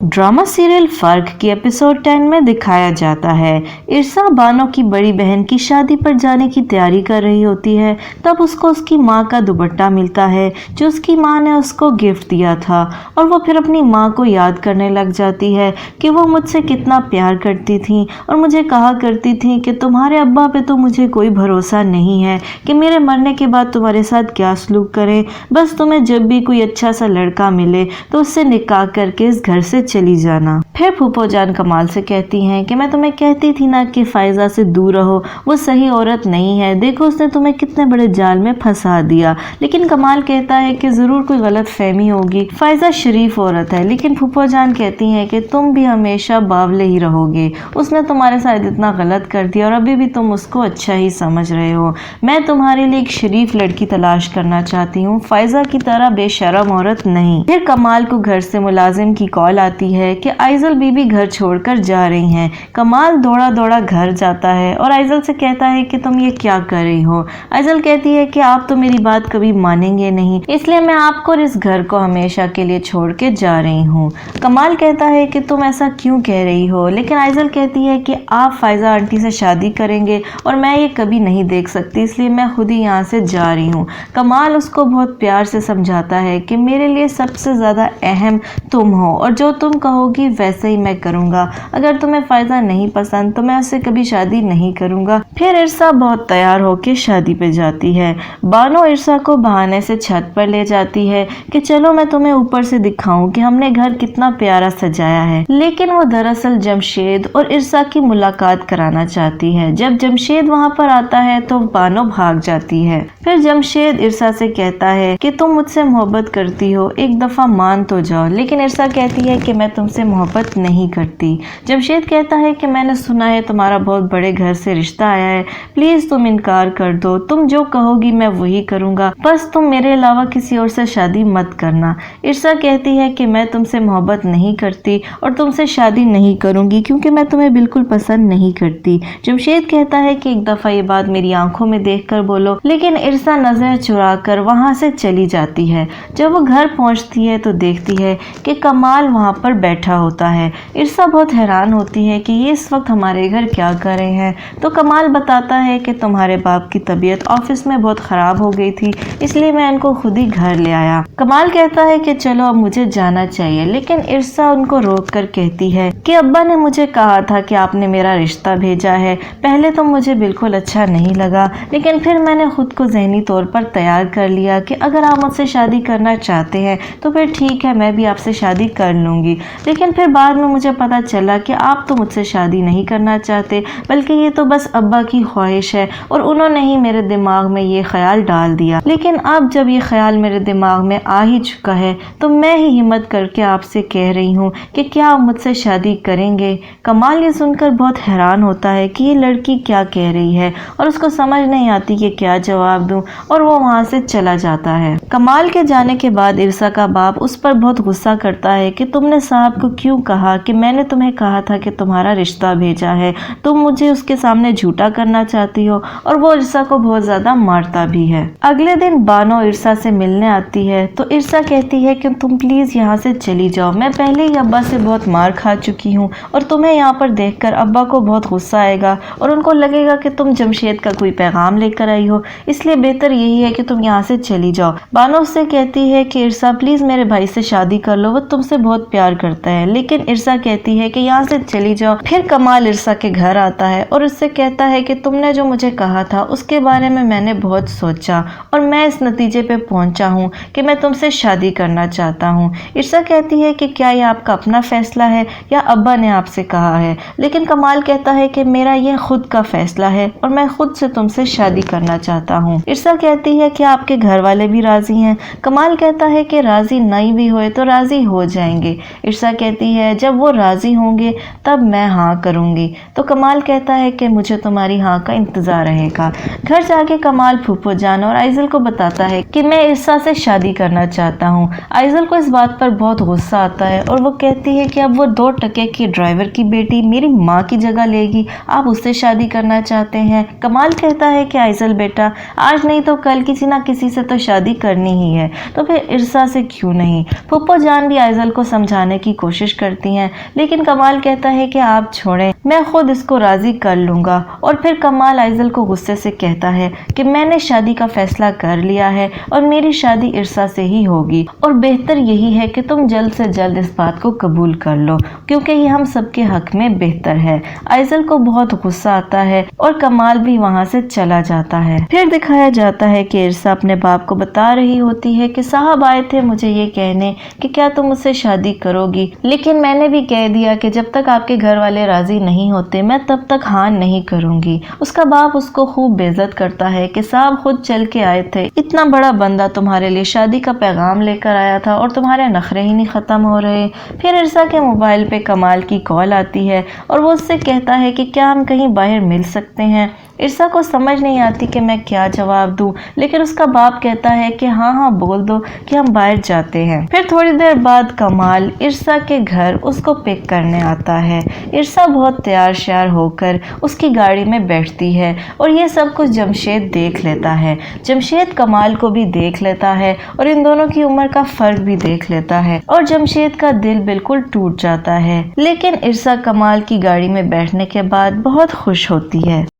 Drama serial फर्क की episode 10 में दिखाया जाता है इरसा बानो की बड़ी बहन की शादी पर जाने की तैयारी कर रही होती है। तब उसको उसकी माँ का दुपट्टा मिलता है जो उसकी माँ ने उसको गिफ्ट दिया था और वो फिर अपनी माँ को याद करने लग जाती है कि वो मुझसे कितना प्यार करती थी और मुझे कहा करती थी कि तुम्हारे अब्बा पे तो मुझे कोई भरोसा नहीं है कि मेरे मरने के बाद तुम्हारे साथ क्या सलूक करें। बस तुम्हें जब भी कोई अच्छा सा लड़का मिले तो उससे निकाह करके इस घर से चली जाना। फिर फूफो जान कमाल से कहती हैं कि मैं तुम्हें कहती थी ना कि फाइजा से दूर रहो, वो सही औरत नहीं है, देखो उसने तुम्हें कितने बड़े जाल में फंसा दिया। लेकिन कमाल कहता है कि जरूर कोई गलत फहमी होगी, फाइजा शरीफ औरत है। लेकिन फूफो जान कहती हैं कि तुम भी हमेशा बावले ही रहोगे, उसने तुम्हारे साथ इतना गलत कर दिया और अभी भी तुम उसको अच्छा ही समझ रहे हो। मैं तुम्हारे लिए एक शरीफ लड़की तलाश करना चाहती हूँ, फाइजा की तरह बेशरम औरत नहीं। फिर कमाल को घर से मुलाजिम की कॉल आती है कि आइजल बीबी घर छोड़कर जा रही हैं। कमाल दौड़ा दौड़ा घर जाता है और आइजल से कहता है कि तुम ये क्या कर रही हो। आइजल कहती है कि आप तो मेरी बात कभी मानेंगे नहीं, इसलिए मैं आपको और इस घर को हमेशा के लिए छोड़ के जा रही हूँ। कमाल कहता है कि तुम ऐसा क्यों कह रही हो, लेकिन आइजल कहती है कि आप फाइजा आंटी से शादी करेंगे और मैं ये कभी नहीं देख सकती, इसलिए मैं खुद ही यहाँ से जा रही हूँ। कमाल उसको बहुत प्यार से समझाता है कि मेरे लिए सबसे ज़्यादा अहम तुम हो और जो तुम कहोगी वैसे ही मैं करूँगा। अगर तुम्हें फायदा नहीं पसंद तो मैं उससे कभी शादी नहीं करूँगा। फिर इरसा बहुत तैयार होकर शादी पे जाती है। बानो इरसा को बहाने से छत पर ले जाती है कि चलो मैं तुम्हें ऊपर से दिखाऊं कि हमने घर कितना प्यारा सजाया है। लेकिन वो दरअसल जमशेद और इरसा की मुलाकात कराना चाहती है। जब जमशेद वहाँ पर आता है तो बानो भाग जाती है। फिर जमशेद इरसा से कहता है कि तुम मुझसे मोहब्बत करती हो, एक दफा मान तो जाओ। लेकिन इरसा कहती है कि मैं तुमसे मोहब्बत नहीं करती। जमशेद कहता है कि मैंने सुना है तुम्हारा बहुत बड़े घर से रिश्ता आया है, प्लीज तुम इनकार कर दो, तुम जो कहोगी मैं वही करूँगा, बस तुम मेरे अलावा किसी और से शादी मत करना। इरसा कहती है कि मैं तुमसे मोहब्बत नहीं करती और तुमसे शादी नहीं करूँगी क्योंकि मैं तुम्हें बिल्कुल पसंद नहीं करती। जमशेद कहता है कि एक दफा ये बात मेरी आंखों में देखकर बोलो। लेकिन इरसा नजर चुरा कर वहाँ से चली जाती है। जब वो घर पहुँचती है तो देखती है कि कमाल वहाँ पर बैठा होता है। इरसा बहुत हैरान होती है कि ये इस वक्त हमारे घर क्या कर रहे हैं। तो कमाल बताता है कि तुम्हारे बाप की तबीयत ऑफिस में बहुत ख़राब हो गई थी, इसलिए मैं इनको खुद ही घर ले आया। कमाल कहता है कि चलो अब मुझे जाना चाहिए। लेकिन इरसा उनको रोक कर कहती है कि अब्बा ने मुझे कहा था कि आपने मेरा रिश्ता भेजा है, पहले तो मुझे बिल्कुल अच्छा नहीं लगा, लेकिन फिर मैंने खुद को जहनी तौर पर तैयार कर लिया कि अगर आप मुझसे शादी करना चाहते हैं तो फिर ठीक है, मैं भी आपसे शादी कर लूँगी। लेकिन फिर बाद में मुझे पता चला कि आप तो मुझसे शादी नहीं करना चाहते, बल्कि ये तो बस अब्बा की ख्वाहिश है और उन्होंने ही मेरे दिमाग में ये ख्याल डाल दिया। लेकिन अब जब ये ख्याल मेरे दिमाग में आ ही चुका है तो मैं ही हिम्मत करके आपसे कह रही हूँ कि क्या आप मुझसे शादी करेंगे। कमाल ये सुनकर बहुत हैरान होता है कि ये लड़की क्या कह रही है और उसको समझ नहीं आती कि क्या जवाब दूँ, और वो वहाँ से चला जाता है। कमाल के जाने के बाद इरसा का बाप उस पर बहुत गुस्सा करता है कि तुमने साहब को क्यों कहा कि मैंने तुम्हें कहा था कि तुम्हारा रिश्ता भेजा है, तुम मुझे उसके सामने झूठा करना चाहती हो। और वो इरसा को बहुत ज्यादा मारता भी है। अगले दिन बानो इरसा से मिलने आती है तो इरसा कहती है कि तुम प्लीज यहाँ से चली जाओ, मैं पहले ही अब्बा से बहुत मार खा चुकी हूँ और तुम्हें यहाँ पर देखकर अब्बा को बहुत गुस्सा आएगा और उनको लगेगा कि तुम जमशेद का कोई पैगाम लेकर आई हो, इसलिए बेहतर यही है कि तुम यहाँ से चली जाओ। बानो उससे कहती है कि इरसा प्लीज मेरे भाई से शादी कर लो, वो तुमसे बहुत प्यार करता है। लेकिन इरसा कहती है कि यहाँ से चली जाओ। फिर कमाल इरसा के घर आता है और उससे कहता है कि तुमने जो मुझे कहा था उसके बारे में मैंने बहुत सोचा और मैं इस नतीजे पे पहुंचा हूँ कि मैं तुमसे शादी करना चाहता हूँ। इरसा कहती है कि क्या ये आपका अपना फैसला है या अब्बा ने आपसे कहा है। लेकिन कमाल कहता है कि मेरा यह खुद का फैसला है और मैं खुद से तुमसे शादी करना चाहता हूँ। इरसा कहती है कि आपके घर वाले भी राजी हैं। कमाल कहता है कि राजी नहीं भी हुए तो राजी हो जाएंगे। इरसा कहती है जब वो राजी होंगे तब मैं हाँ करूँगी। तो कमाल कहता है कि मुझे तुम्हारी तुम्हारी हाँ का इंतजार रहेगा। घर जाके कमाल फूफो जान और आइजल को बताता है कि मैं इरसा से शादी करना चाहता हूँ। आइजल को इस बात पर बहुत गुस्सा आता है और वो कहती है कि अब वो 2 टके की ड्राइवर की बेटी मेरी माँ की जगह लेगी, आप उससे शादी करना चाहते हैं। कमाल कहता है कि आइजल बेटा, आज नहीं तो कल किसी ना किसी से तो शादी करनी ही है, तो फिर इरसा से क्यों नहीं। फूफो जान भी आइजल को समझाने की कोशिश करती हैं, लेकिन कमाल कहता है कि आप छोड़ें, मैं खुद इसको राजी कर लूंगा। और फिर कमाल आइजल को गुस्से से कहता है कि मैंने शादी का फैसला कर लिया है और मेरी शादी इरसा से ही होगी, और बेहतर यही है कि तुम जल्द से जल्द इस बात को कबूल कर लो, क्योंकि ये हम सबके हक में बेहतर है। आइजल को बहुत गुस्सा आता है और कमाल भी वहाँ से चला जाता है। फिर दिखाया जाता है कि इरसा अपने बाप को बता रही होती है कि साहब आए थे मुझे ये कहने कि क्या तुम मुझसे शादी करोगी, लेकिन मैंने भी कह दिया कि जब तक आपके घर वाले राजी नहीं होते मैं तब तक हाँ नहीं करूंगी। उसका बाप उसको खूब बेइज्जत करता है कि साहब खुद चल के आए थे, इतना बड़ा बंदा तुम्हारे लिए शादी का पैगाम लेकर आया था और तुम्हारे नखरे ही नहीं खत्म हो रहे। फिर इरसा के मोबाइल पे कमाल की कॉल आती है और वो उससे कहता है कि क्या हम कहीं बाहर मिल सकते हैं। इरसा को समझ नहीं आती कि मैं क्या जवाब दूं, लेकिन उसका बाप कहता है कि हाँ हाँ बोल दो कि हम बाहर जाते हैं। फिर थोड़ी देर बाद कमाल इरसा के घर उसको पिक करने आता है। इरसा बहुत तैयार श्यार होकर उसकी गाड़ी में बैठती है और ये सब कुछ जमशेद देख लेता है। जमशेद कमाल को भी देख लेता है और इन दोनों की उम्र का फर्क भी देख लेता है और जमशेद का दिल बिल्कुल टूट जाता है। लेकिन इरसा कमाल की गाड़ी में बैठने के बाद बहुत खुश होती है।